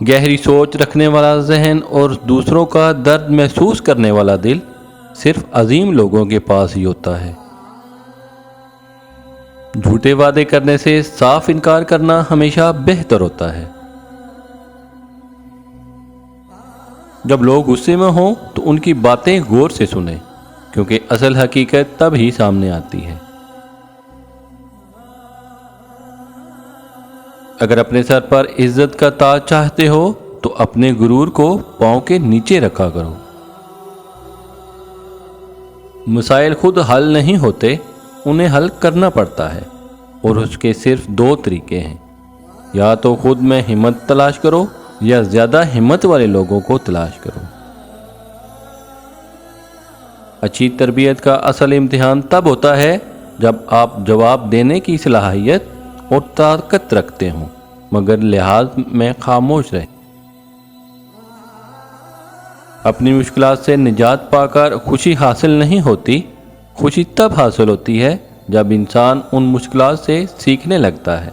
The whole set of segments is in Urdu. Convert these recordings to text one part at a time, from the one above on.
گہری سوچ رکھنے والا ذہن اور دوسروں کا درد محسوس کرنے والا دل صرف عظیم لوگوں کے پاس ہی ہوتا ہے۔ جھوٹے وعدے کرنے سے صاف انکار کرنا ہمیشہ بہتر ہوتا ہے۔ جب لوگ غصے میں ہوں تو ان کی باتیں غور سے سنیں، کیونکہ اصل حقیقت تب ہی سامنے آتی ہے۔ اگر اپنے سر پر عزت کا تاج چاہتے ہو تو اپنے غرور کو پاؤں کے نیچے رکھا کرو۔ مسائل خود حل نہیں ہوتے، انہیں حل کرنا پڑتا ہے، اور اس کے صرف دو طریقے ہیں، یا تو خود میں ہمت تلاش کرو یا زیادہ ہمت والے لوگوں کو تلاش کرو۔ اچھی تربیت کا اصل امتحان تب ہوتا ہے جب آپ جواب دینے کی صلاحیت اور طاقت رکھتے ہوں مگر لحاظ میں خاموش رہیں۔ اپنی مشکلات سے نجات پا کر خوشی حاصل نہیں ہوتی، خوشی تب حاصل ہوتی ہے جب انسان ان مشکلات سے سیکھنے لگتا ہے۔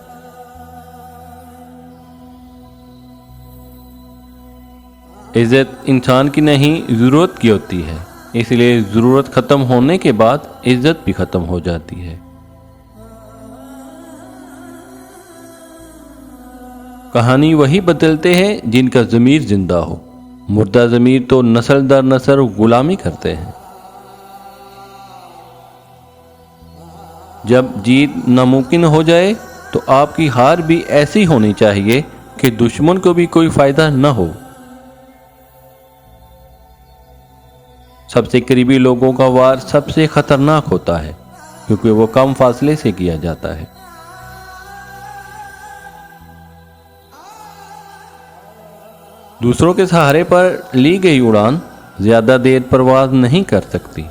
عزت انسان کی نہیں، ضرورت کی ہوتی ہے، اس لیے ضرورت ختم ہونے کے بعد عزت بھی ختم ہو جاتی ہے۔ کہانی وہی بدلتے ہیں جن کا ضمیر زندہ ہو، مردہ ضمیر تو نسل در نسل غلامی کرتے ہیں۔ جب جیت ناممکن ہو جائے تو آپ کی ہار بھی ایسی ہونی چاہیے کہ دشمن کو بھی کوئی فائدہ نہ ہو۔ سب سے قریبی لوگوں کا وار سب سے خطرناک ہوتا ہے، کیونکہ وہ کم فاصلے سے کیا جاتا ہے۔ دوسروں کے سہارے پر لی گئی اڑان زیادہ دیر پرواز نہیں کر سکتی۔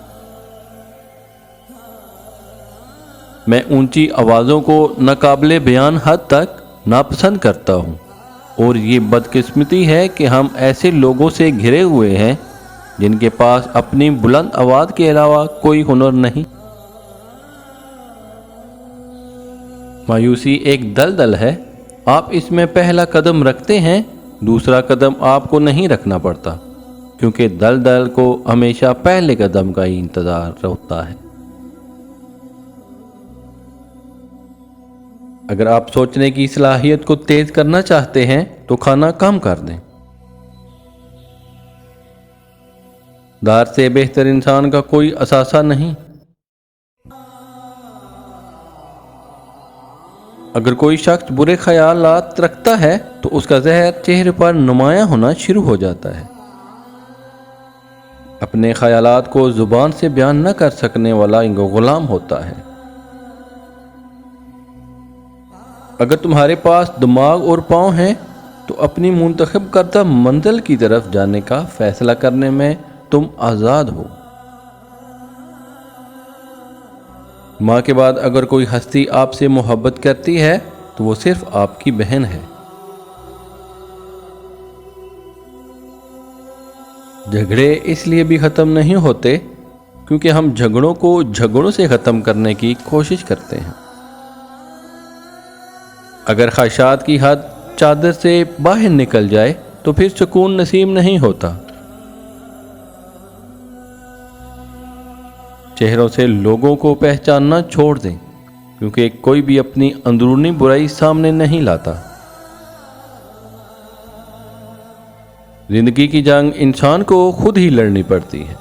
میں اونچی آوازوں کو ناقابل بیان حد تک ناپسند کرتا ہوں، اور یہ بدقسمتی ہے کہ ہم ایسے لوگوں سے گھرے ہوئے ہیں جن کے پاس اپنی بلند آواز کے علاوہ کوئی ہنر نہیں۔ مایوسی ایک دلدل ہے، آپ اس میں پہلا قدم رکھتے ہیں، دوسرا قدم آپ کو نہیں رکھنا پڑتا، کیونکہ دلدل کو ہمیشہ پہلے قدم کا ہی انتظار ہوتا ہے۔ اگر آپ سوچنے کی صلاحیت کو تیز کرنا چاہتے ہیں تو کھانا کم کر دیں۔ دار سے بہتر انسان کا کوئی اثاثہ نہیں۔ اگر کوئی شخص برے خیالات رکھتا ہے تو اس کا زہر چہرے پر نمایاں ہونا شروع ہو جاتا ہے۔ اپنے خیالات کو زبان سے بیان نہ کر سکنے والا ان کو غلام ہوتا ہے۔ اگر تمہارے پاس دماغ اور پاؤں ہیں تو اپنی منتخب کردہ منزل کی طرف جانے کا فیصلہ کرنے میں تم آزاد ہو۔ ماں کے بعد اگر کوئی ہستی آپ سے محبت کرتی ہے تو وہ صرف آپ کی بہن ہے۔ جھگڑے اس لیے بھی ختم نہیں ہوتے کیونکہ ہم جھگڑوں کو جھگڑوں سے ختم کرنے کی کوشش کرتے ہیں۔ اگر خواہشات کی حد چادر سے باہر نکل جائے تو پھر سکون نصیب نہیں ہوتا۔ چہروں سے لوگوں کو پہچاننا چھوڑ دیں، کیونکہ کوئی بھی اپنی اندرونی برائی سامنے نہیں لاتا۔ زندگی کی جنگ انسان کو خود ہی لڑنی پڑتی ہے۔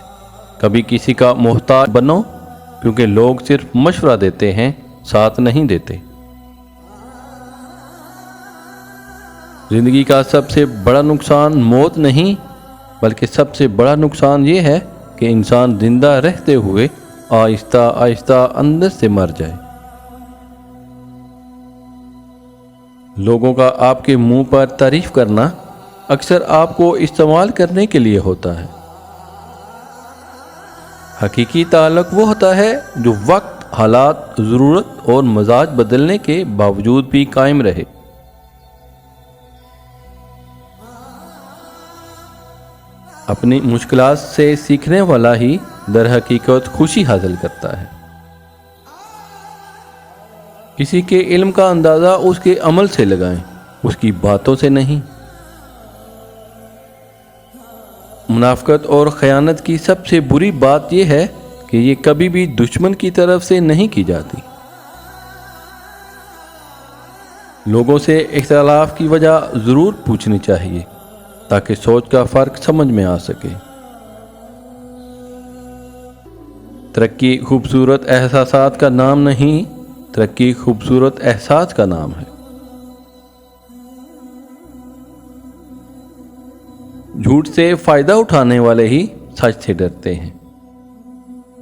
کبھی کسی کا محتاج بنو، کیونکہ لوگ صرف مشورہ دیتے ہیں، ساتھ نہیں دیتے۔ زندگی کا سب سے بڑا نقصان موت نہیں، بلکہ سب سے بڑا نقصان یہ ہے کہ انسان زندہ رہتے ہوئے آہستہ آہستہ اندر سے مر جائے۔ لوگوں کا آپ کے منہ پر تعریف کرنا اکثر آپ کو استعمال کرنے کے لیے ہوتا ہے۔ حقیقی تعلق وہ ہوتا ہے جو وقت، حالات، ضرورت اور مزاج بدلنے کے باوجود بھی قائم رہے۔ اپنی مشکلات سے سیکھنے والا ہی در حقیقت خوشی حاصل کرتا ہے۔ کسی کے علم کا اندازہ اس کے عمل سے لگائیں، اس کی باتوں سے نہیں۔ منافقت اور خیانت کی سب سے بری بات یہ ہے کہ یہ کبھی بھی دشمن کی طرف سے نہیں کی جاتی۔ لوگوں سے اختلاف کی وجہ ضرور پوچھنی چاہیے تاکہ سوچ کا فرق سمجھ میں آ سکے۔ ترقی خوبصورت احساسات کا نام نہیں، ترقی خوبصورت احساس کا نام ہے۔ جھوٹ سے فائدہ اٹھانے والے ہی سچ سے ڈرتے ہیں۔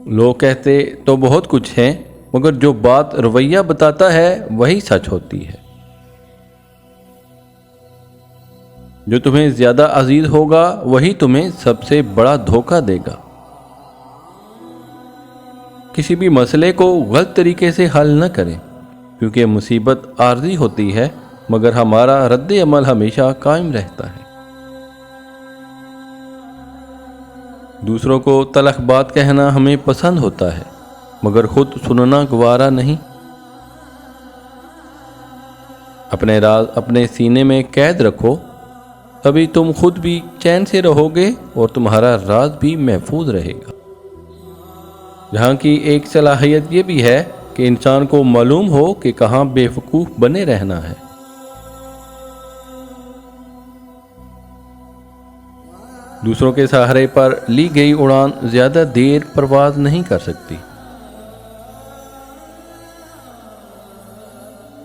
لوگ کہتے تو بہت کچھ ہیں، مگر جو بات رویہ بتاتا ہے وہی سچ ہوتی ہے۔ جو تمہیں زیادہ عزیز ہوگا وہی تمہیں سب سے بڑا دھوکہ دے گا۔ کسی بھی مسئلے کو غلط طریقے سے حل نہ کریں، کیونکہ مصیبت عارضی ہوتی ہے مگر ہمارا رد عمل ہمیشہ قائم رہتا ہے۔ دوسروں کو تلخ بات کہنا ہمیں پسند ہوتا ہے مگر خود سننا گوارا نہیں۔ اپنے راز اپنے سینے میں قید رکھو، تبھی تم خود بھی چین سے رہو گے اور تمہارا راز بھی محفوظ رہے گا۔ جہاں کی ایک صلاحیت یہ بھی ہے کہ انسان کو معلوم ہو کہ کہاں بے وقوف بنے رہنا ہے۔ دوسروں کے سہارے پر لی گئی اڑان زیادہ دیر پرواز نہیں کر سکتی۔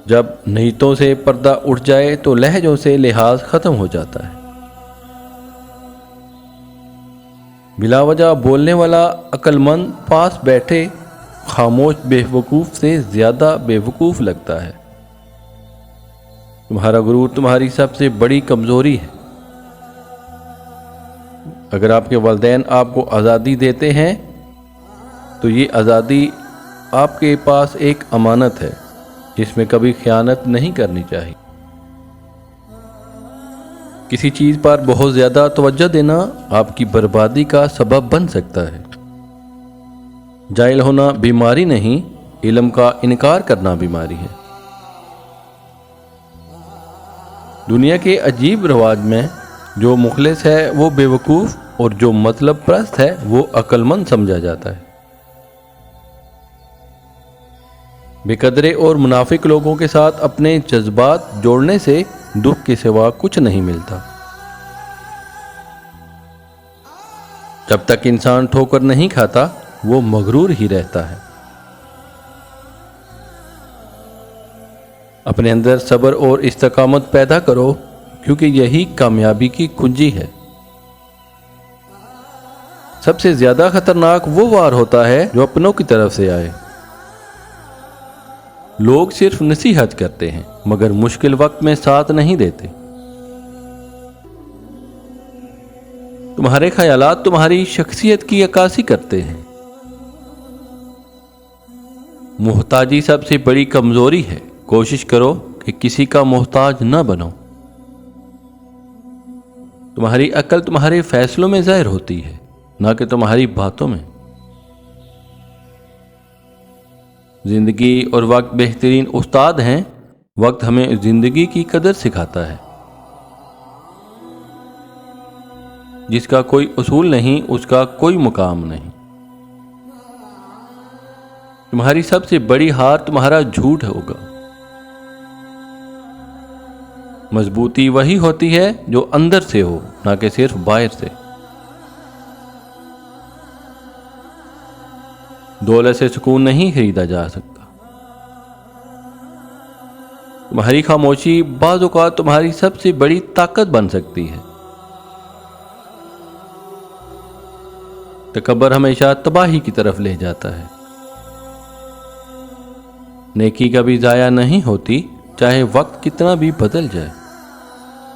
جب نیتوں سے پردہ اٹھ جائے تو لہجوں سے لحاظ ختم ہو جاتا ہے۔ بلا وجہ بولنے والا عقل مند پاس بیٹھے خاموش بے وقوف سے زیادہ بے وقوف لگتا ہے۔ تمہارا غرور تمہاری سب سے بڑی کمزوری ہے۔ اگر آپ کے والدین آپ کو آزادی دیتے ہیں تو یہ آزادی آپ کے پاس ایک امانت ہے جس میں کبھی خیانت نہیں کرنی چاہیے۔ کسی چیز پر بہت زیادہ توجہ دینا آپ کی بربادی کا سبب بن سکتا ہے۔ جاہل ہونا بیماری نہیں، علم کا انکار کرنا بیماری ہے۔ دنیا کے عجیب رواج میں جو مخلص ہے وہ بے وقوف اور جو مطلب پرست ہے وہ عقل مند سمجھا جاتا ہے۔ بے قدرے اور منافق لوگوں کے ساتھ اپنے جذبات جوڑنے سے دکھ کے سوا کچھ نہیں ملتا۔ جب تک انسان ٹھوکر نہیں کھاتا وہ مغرور ہی رہتا ہے۔ اپنے اندر صبر اور استقامت پیدا کرو، کیونکہ یہی کامیابی کی کنجی ہے۔ سب سے زیادہ خطرناک وہ وار ہوتا ہے جو اپنوں کی طرف سے آئے۔ لوگ صرف نصیحت کرتے ہیں مگر مشکل وقت میں ساتھ نہیں دیتے۔ تمہارے خیالات تمہاری شخصیت کی عکاسی کرتے ہیں۔ محتاجی سب سے بڑی کمزوری ہے، کوشش کرو کہ کسی کا محتاج نہ بنو۔ تمہاری عقل تمہارے فیصلوں میں ظاہر ہوتی ہے، نہ کہ تمہاری باتوں میں۔ زندگی اور وقت بہترین استاد ہیں۔ وقت ہمیں زندگی کی قدر سکھاتا ہے۔ جس کا کوئی اصول نہیں اس کا کوئی مقام نہیں۔ تمہاری سب سے بڑی ہار تمہارا جھوٹ ہوگا۔ مضبوطی وہی ہوتی ہے جو اندر سے ہو، نہ کہ صرف باہر سے۔ دولت سے سکون نہیں خریدا جا سکتا۔ تمہاری خاموشی بعض اوقات تمہاری سب سے بڑی طاقت بن سکتی ہے۔ تکبر ہمیشہ تباہی کی طرف لے جاتا ہے۔ نیکی کبھی ضائع نہیں ہوتی، چاہے وقت کتنا بھی بدل جائے۔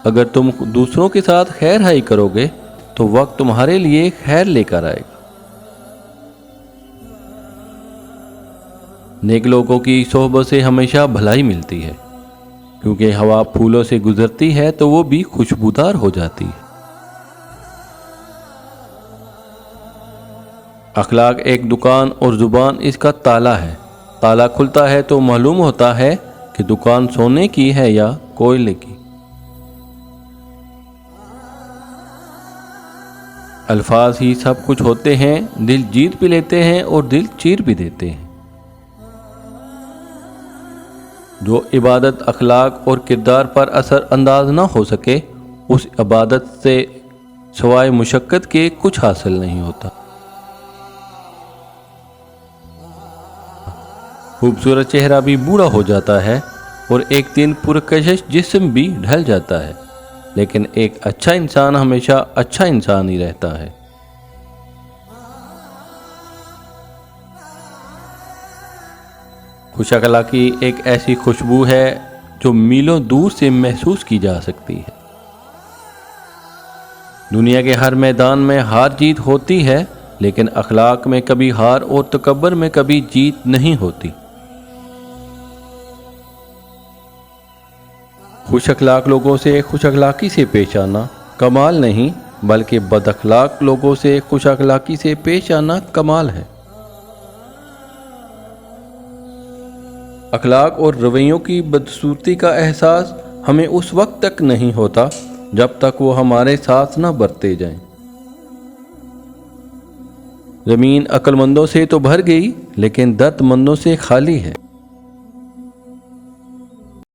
اگر تم دوسروں کے ساتھ خیر خواہی کرو گے تو وقت تمہارے لیے خیر لے کر آئے گا۔ نیک لوگوں کی صحبت سے ہمیشہ بھلائی ملتی ہے، کیونکہ ہوا پھولوں سے گزرتی ہے تو وہ بھی خوشبودار ہو جاتی ہے۔ اخلاق ایک دکان اور زبان اس کا تالا ہے۔ تالا کھلتا ہے تو معلوم ہوتا ہے کہ دکان سونے کی ہے یا کوئلے کی۔ الفاظ ہی سب کچھ ہوتے ہیں، دل جیت بھی لیتے ہیں اور دل چیر بھی دیتے ہیں۔ جو عبادت اخلاق اور کردار پر اثر انداز نہ ہو سکے، اس عبادت سے سوائے مشقت کے کچھ حاصل نہیں ہوتا۔ خوبصورت چہرہ بھی بوڑھا ہو جاتا ہے اور ایک دن پرکشش جسم بھی ڈھل جاتا ہے، لیکن ایک اچھا انسان ہمیشہ اچھا انسان ہی رہتا ہے۔ خوش اخلاقی ایک ایسی خوشبو ہے جو میلوں دور سے محسوس کی جا سکتی ہے۔ دنیا کے ہر میدان میں ہار جیت ہوتی ہے، لیکن اخلاق میں کبھی ہار اور تکبر میں کبھی جیت نہیں ہوتی۔ خوش اخلاق لوگوں سے خوش اخلاقی سے پیش آنا کمال نہیں، بلکہ بد اخلاق لوگوں سے خوش اخلاقی سے پیش آنا کمال ہے۔ اخلاق اور رویوں کی بدصورتی کا احساس ہمیں اس وقت تک نہیں ہوتا جب تک وہ ہمارے ساتھ نہ برتے جائیں۔ زمین عقل مندوں سے تو بھر گئی، لیکن درد مندوں سے خالی ہے۔